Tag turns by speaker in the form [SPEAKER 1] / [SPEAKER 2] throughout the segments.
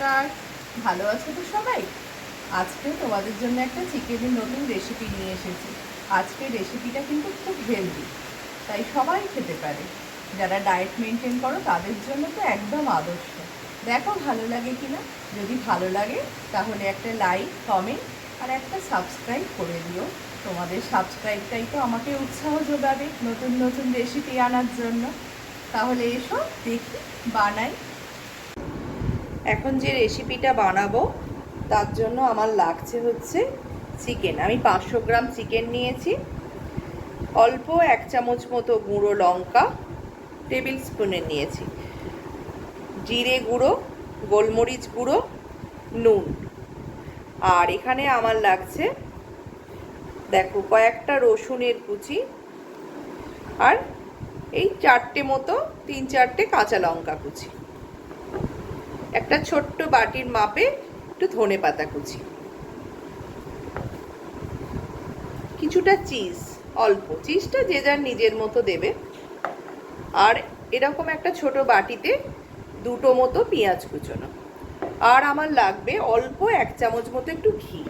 [SPEAKER 1] নমস্কার, ভালো আছো তো সবাই? আজকে তোমাদের জন্য একটা চিকেনের নতুন রেসিপি নিয়ে এসেছি। আজকের রেসিপিটা কিন্তু খুব হেলদি, তাই সবাই খেতে পারে। যারা ডায়েট মেনটেন করো তাদের জন্য তো একদম আদর্শ। দেখো ভালো লাগে কিনা। যদি ভালো লাগে তাহলে একটা লাইক, কমেন্ট আর একটা সাবস্ক্রাইব করে দিও। তোমাদের সাবস্ক্রাইবটাই তো আমাকে উৎসাহ যোগাবে নতুন নতুন রেসিপি আনার জন্য। তাহলে এসো দেখি, বানাই। এখন যে রেসিপিটা বানাবো তার জন্য আমার লাগছে হচ্ছে চিকেন। আমি 500 গ্রাম চিকেন নিয়েছি, অল্প 1 চামচ মতো গুঁড়ো লঙ্কা টেবিল স্পুনের নিয়েছি, জিরে গুঁড়ো, গোলমরিচ গুঁড়ো, নুন। আর এখানে আমার লাগছে দেখো কয়েকটা রসুনের কুচি, আর এই 3-4টে কাঁচা লঙ্কা কুচি, একটা ছোট্ট বাটির মাপে একটু ধনেপাতা কুচি, কিছুটা চিজ, অল্প চিজটা যে যার নিজের মতো দেবে। আর এরকম একটা ছোট বাটিতে 2টো মতো পেঁয়াজ কুচোনো। আর আমার লাগবে অল্প 1 চামচ মতো একটু ঘি।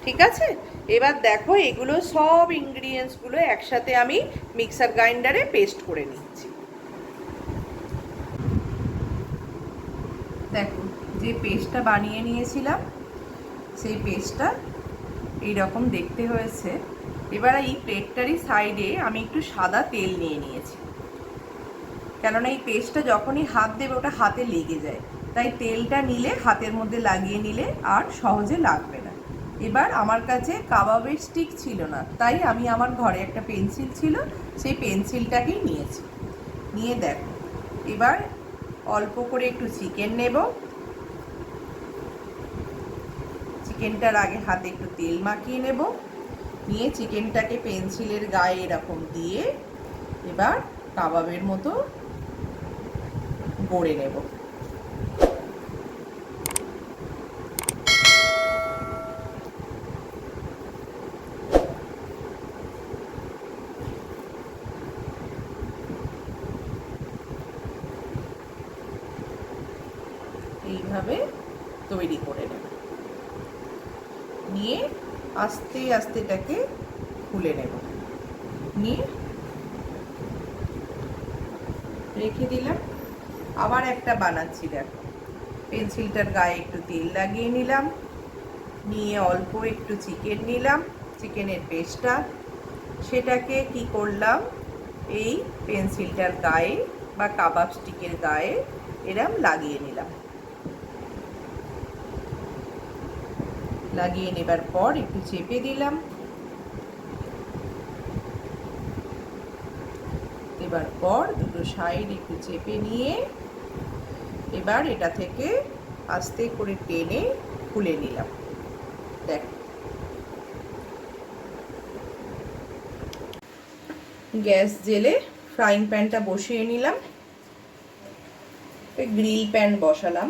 [SPEAKER 1] ঠিক আছে, এবার দেখো এগুলো সব ইনগ্রিডিয়েন্টসগুলো একসাথে আমি মিক্সার গ্রাইন্ডারে পেস্ট করে নিচ্ছি। দেখো যে পেস্টটা বানিয়ে নিয়েছিলাম সেই পেস্টটা এইরকম দেখতে হয়েছে। এবার এই প্লেটটারই সাইডে আমি একটু সাদা তেল নিয়ে নিয়েছি, কেননা এই পেস্টটা যখনই হাত দেবে ওটা হাতে লেগে যায়, তাই তেলটা নিলে হাতের মধ্যে লাগিয়ে নিলে আর সহজে লাগবে না। এবার আমার কাছে কাবাবের স্টিক ছিল না, তাই আমি আমার ঘরে একটা পেন্সিল ছিল, সেই পেন্সিলটাকেই নিয়েছি। নিয়ে দেখো এবার অল্প করে একটু চিকেন নেব। চিকেনটার আগে হাতে একটু তেল মাখিয়ে নেব। নিয়ে চিকেনটাকে পেন্সিলের গায়ে এরকম দিয়ে এবার কাবাবের মতো গড়ে নেব। এইভাবে তৈরি করে নেব। নিয়ে আস্তে আস্তে এটাকে খুলে নেব, নিয়ে রেখে দিলাম। আবার একটা বানাচ্ছি, দেখো পেন্সিলটার গায়ে একটু তেল লাগিয়ে নিলাম, নিয়ে অল্প একটু চিকেন নিলাম, চিকেনের পেস্টটা, সেটাকে কি করলাম এই পেন্সিলটার গায়ে বা কাবাব স্টিকের গায়ে এরম লাগিয়ে নিলাম। লাগিয়ে নেবার পর একটু চেপে দিলাম। এবার পর দুটো সাইড একটু চেপে নিয়ে এবার এটা থেকে আস্তে করে টেনে খুলে নিলাম। দেখো গ্যাস জেলে ফ্রাইং প্যানটা বসিয়ে নিলাম, গ্রিল প্যান বসালাম।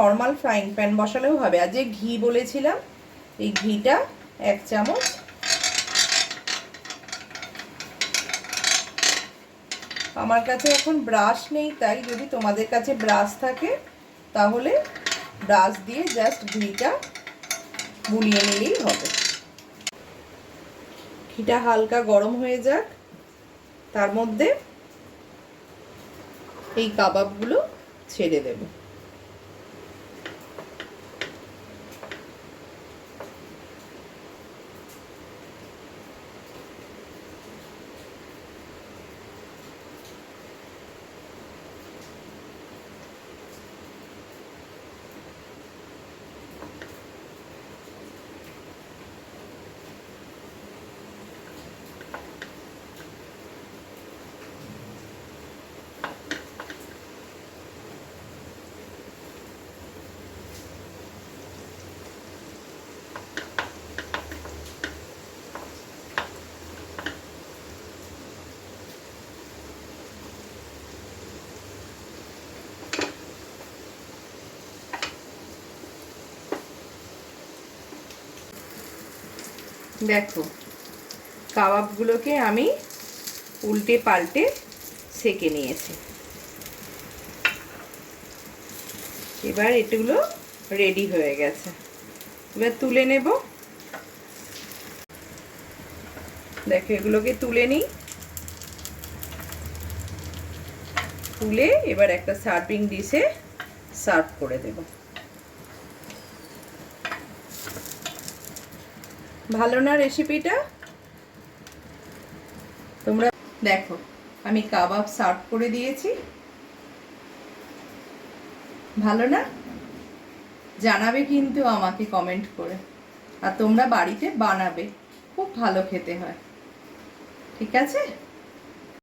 [SPEAKER 1] নর্মাল ফ্রাইং প্যান বসালেও হবে। আর যে ঘি বলেছিলাম এই ঘিটা 1 চামচ। আমার কাছে এখন ব্রাশ নেই, তাই যদি তোমাদের কাছে ব্রাশ থাকে তাহলে ব্রাশ দিয়ে জাস্ট ঘিটা বুলিয়ে নিলেই হবে। ঘিটা হালকা গরম হয়ে যাক, তার মধ্যে এই কাবাবগুলো ছেড়ে দেব। দেখো কাবাবগুলোকে আমি উল্টে পাল্টে সেঁকে নিয়েছি। এবার এগুলো রেডি হয়ে গেছে, এবার তুলে নেব। দেখো এগুলোকে তুলে নিই, তুলে এবার একটা সার্ভিং ডিশে সার্ভ করে দেব। ভালো না রেসিপিটা? তোমরা দেখো আমি কাবাব সার্ভ করে দিয়েছি, ভালো না? জানাবে কিন্তু আমাকে কমেন্ট করে, আর তোমরা বাড়িতে বানাবে, খুব ভালো খেতে হয়। ঠিক আছে।